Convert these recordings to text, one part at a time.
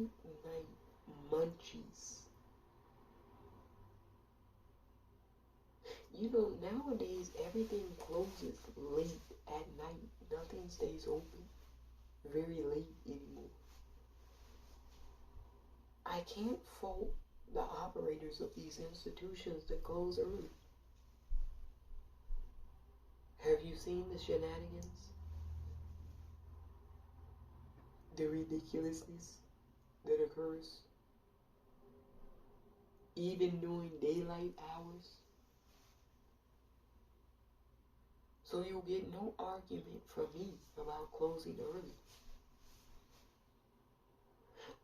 late night munchies. You know, nowadays everything closes late at night. Nothing stays open very late anymore. I can't fault the operators of these institutions that close early. Have you seen the shenanigans? The ridiculousness that occurs even during daylight hours? So you'll get no argument from me about closing early.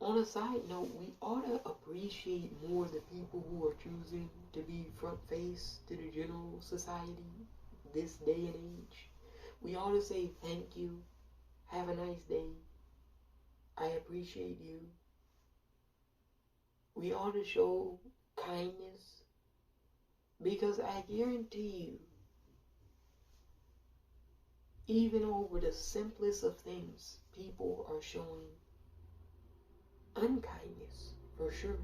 On a side note, we ought to appreciate more the people who are choosing to be front face to the general society this day and age. We ought to say thank you, have a nice day, I appreciate you. We ought to show kindness, because I guarantee you, even over the simplest of things, people are showing unkindness, for sure.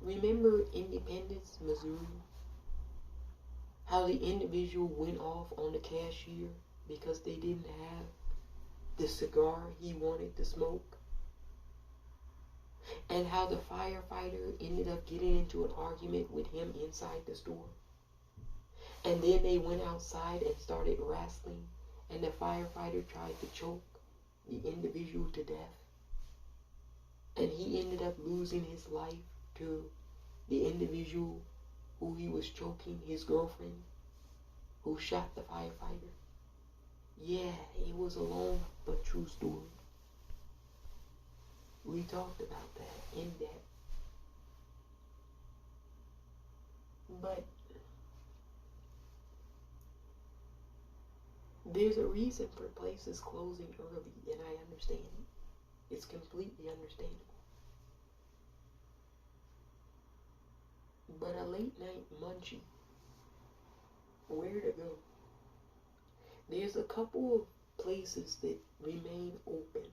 Remember Independence, Missouri? How the individual went off on the cashier because they didn't have the cigar he wanted to smoke? And how the firefighter ended up getting into an argument with him inside the store? And then they went outside and started wrestling, and the firefighter tried to choke the individual to death. And he ended up losing his life to the individual who he was choking, his girlfriend, who shot the firefighter. Yeah, it was a long but true story. We talked about that in depth. But there's a reason for places closing early, and I understand it. It's completely understandable. But a late night munchie, where to go? There's a couple of places that remain open.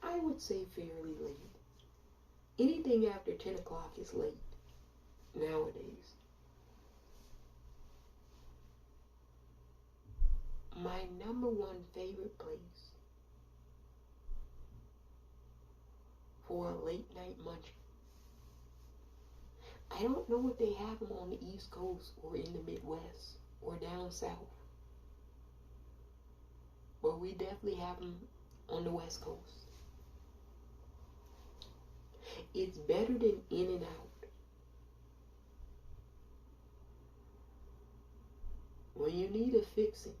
I would say fairly late. Anything after 10 o'clock is late nowadays. My number one favorite place for a late night munchie. I don't know if they have them on the East Coast or in the Midwest or down south, but we definitely have them on the West Coast. It's better than In-N-Out. When you need a fixing,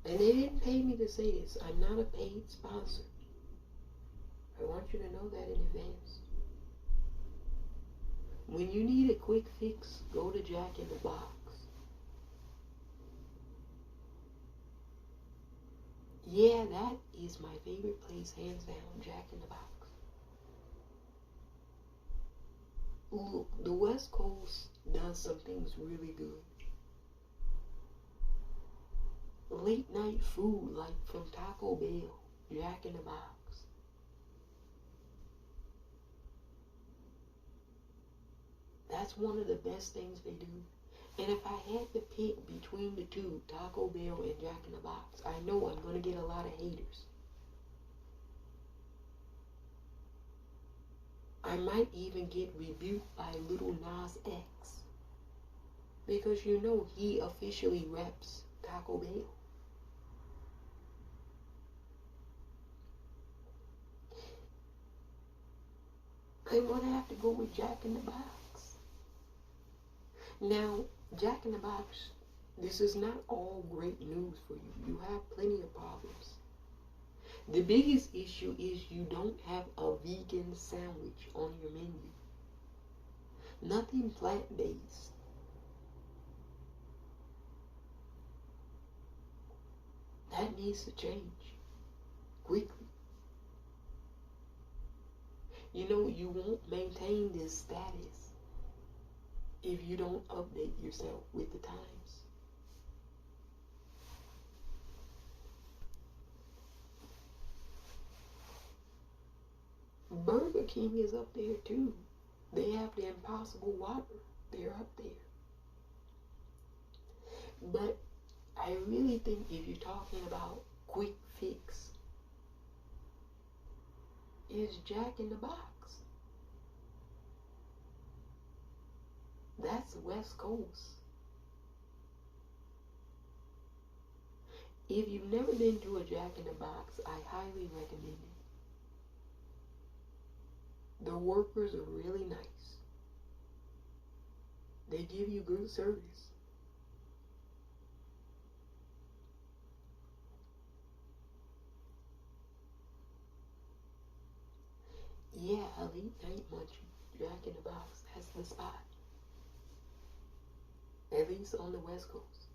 and they didn't pay me to say this, I'm not a paid sponsor. I want you to know that in advance. When you need a quick fix, go to Jack in the Box. Yeah, that is my favorite place, hands down, Jack in the Box. Look, the West Coast does some things really good. Late night food, like from Taco Bell, Jack in the Box. That's one of the best things they do. And if I had to pick between the two, Taco Bell and Jack in the Box, I know I'm going to get a lot of haters. I might even get rebuked by Little Nas X, because you know he officially reps Taco Bell. I'm going to have to go with Jack in the Box. Now, Jack in the Box, this is not all great news for you. You have plenty of problems. The biggest issue is you don't have a vegan sandwich on your menu. Nothing plant-based. That needs to change quickly. You know, you won't maintain this status if you don't update yourself with the times. King is up there too. They have the Impossible Whopper. They're up there. But I really think if you're talking about quick fix, it's Jack in the Box. That's West Coast. If you've never been to a Jack in the Box, I highly recommend it. The workers are really nice. They give you good service. Yeah, a late night munchie, Jack in the Box, that's the spot. At least on the West Coast.